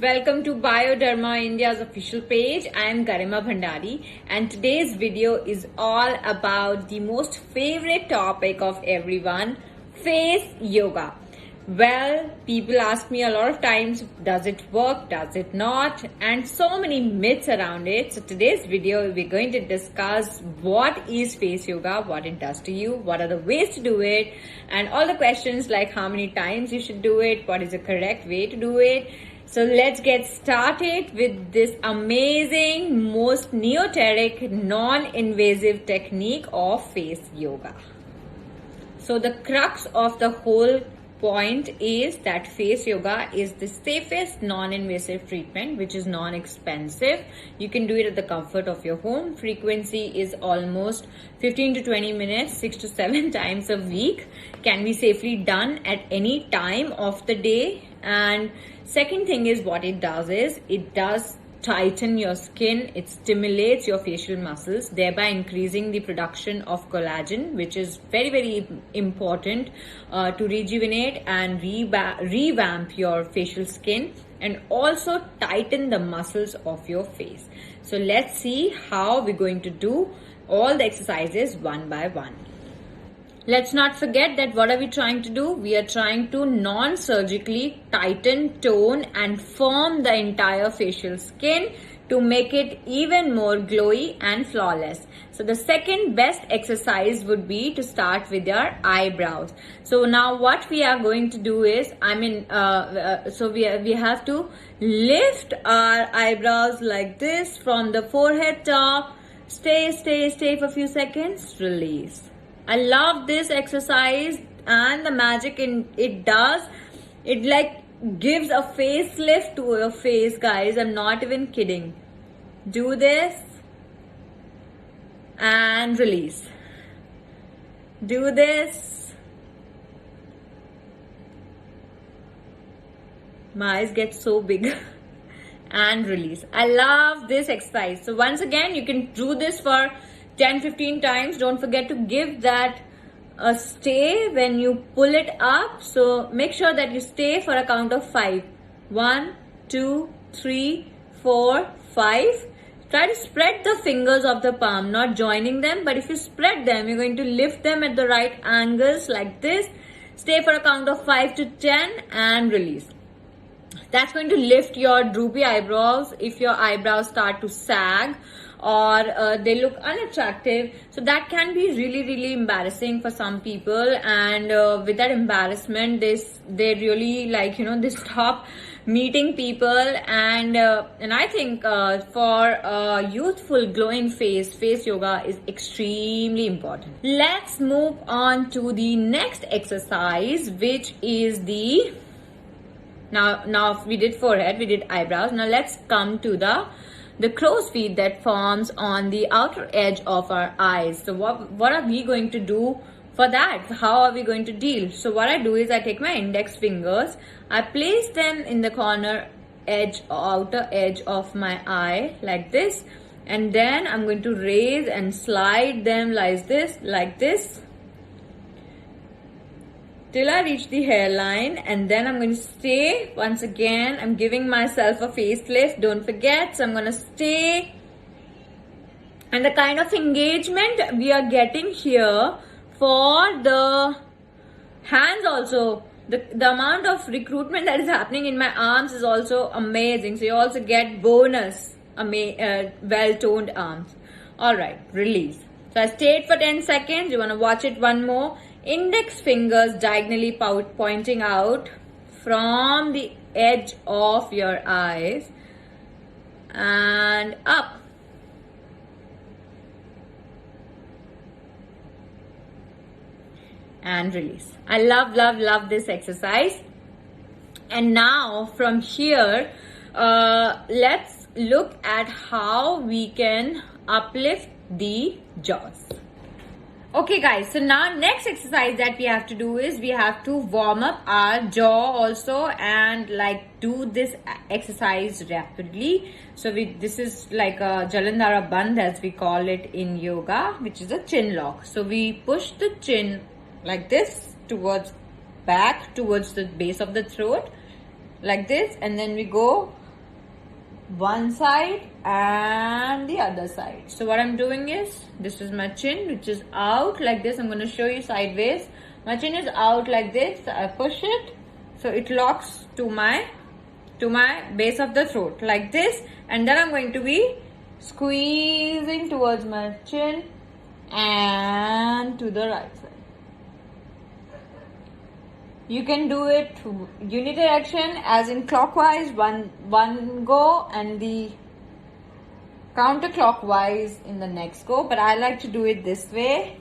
welcome to Bioderma India's official page. I am Garima Bhandari and today's video is all about the most favorite topic of everyone, face yoga. Well, people ask me a lot of times, does it work, does it not, and so many myths around it. So today's video, we're going to discuss what is face yoga, what it does to you, what are the ways to do it, and all the questions like how many times you should do it, what is the correct way to do it. So let's get started with this amazing, most neoteric, non-invasive technique of face yoga. So the crux of the whole point is that face yoga is the safest non-invasive treatment, which is non-expensive. You can do it at the comfort of your home. Frequency is almost 15 to 20 minutes, 6 to 7 times a week. Can be safely done at any time of the day. And second thing is what it does is it does tighten your skin. It stimulates your facial muscles, thereby increasing the production of collagen, which is very, very important to rejuvenate and revamp your facial skin and also tighten the muscles of your face. So let's see how we're going to do all the exercises one by one. Let's not forget that what are we trying to do? We are trying to non-surgically tighten, tone and firm the entire facial skin to make it even more glowy and flawless. So the second best exercise would be to start with your eyebrows. So now what we are going to do is, we have to lift our eyebrows like this from the forehead top. Stay for a few seconds, release. I love this exercise and the magic it does. It like gives a facelift to your face, guys. I'm not even kidding. Do this and release. Do this. My eyes get so big. And release. I love this exercise. So once again, you can do this for 10-15 times. Don't forget to give that a stay when you pull it up. So make sure that you stay for a count of 5. 1, 2, 3, 4, 5. Try to spread the fingers of the palm, not joining them, but if you spread them, you're going to lift them at the right angles like this. Stay for a count of 5 to 10 and release. That's going to lift your droopy eyebrows if your eyebrows start to sag or they look unattractive. So that can be really embarrassing for some people, and with that embarrassment they really they stop meeting people, and I think for a youthful glowing face yoga is extremely important. Let's move on to the next exercise, which is the now we did forehead, we did eyebrows. Now let's come to the crow's feet that forms on the outer edge of our eyes. So what are we going to do for that? How are we going to deal? So what I do is I take my index fingers, I place them in the outer edge of my eye like this, and then I'm going to raise and slide them like this till I reach the hairline, and then I'm going to stay. Once again, I'm giving myself a facelift, don't forget. So I'm going to stay, and the kind of engagement we are getting here for the hands also, the amount of recruitment that is happening in my arms is also amazing. So you also get bonus well-toned arms. Alright, release. So I stayed for 10 seconds. You want to watch it one more. Index fingers diagonally pointing out from the edge of your eyes and up. And release. I love this exercise. And now from here, let's look at how we can uplift the jaws. Okay guys, so now next exercise that we have to do is we have to warm up our jaw also, and do this exercise rapidly. So this is like a Jalandhara Bandh as we call it in yoga, which is a chin lock. So we push the chin like this back towards the base of the throat like this, and then we go one side and the other side. So what I'm doing is, this is my chin, which is out like this. I'm going to show you sideways. My chin is out like this. I push it so it locks to my base of the throat like this, and then I'm going to be squeezing towards my chin and to the right side. You can do it unidirection, as in clockwise, one go, and the counterclockwise in the next go, but I like to do it this way.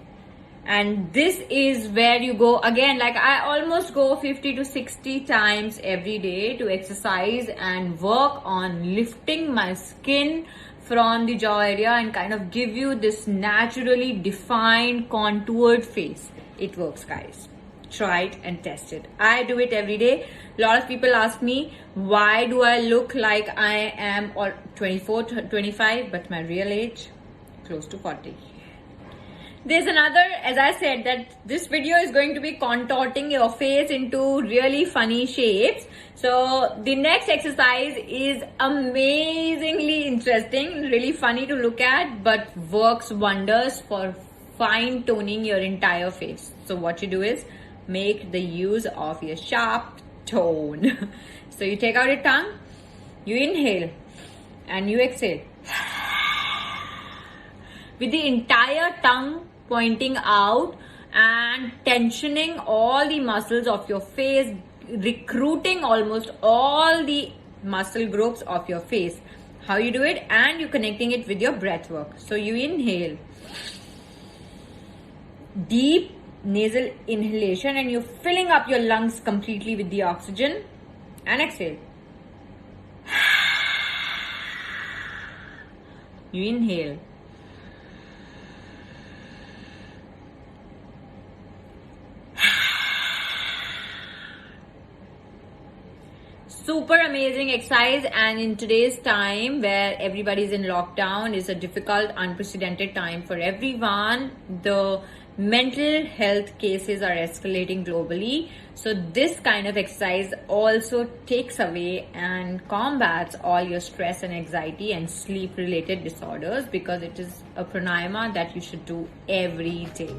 And this is where you go again, like I almost go 50 to 60 times every day to exercise and work on lifting my skin from the jaw area and kind of give you this naturally defined contoured face. It works, guys. Try it and test it. I do it every day. A lot of people ask me, why do I look like I am 24, 25, but my real age, close to 40. There's another, as I said, that this video is going to be contorting your face into really funny shapes. So the next exercise is amazingly interesting, really funny to look at, but works wonders for fine toning your entire face. So what you do is make the use of your sharp tone. So you take out your tongue, you inhale and you exhale with the entire tongue pointing out and tensioning all the muscles of your face, recruiting almost all the muscle groups of your face. How you do it? And you're connecting it with your breath work. So you inhale, deep nasal inhalation, and you're filling up your lungs completely with the oxygen, and exhale. You inhale. Super amazing exercise, and in today's time where everybody's in lockdown, is a difficult, unprecedented time for everyone. The mental health cases are escalating globally. So this kind of exercise also takes away and combats all your stress and anxiety and sleep related disorders, because it is a pranayama that you should do every day.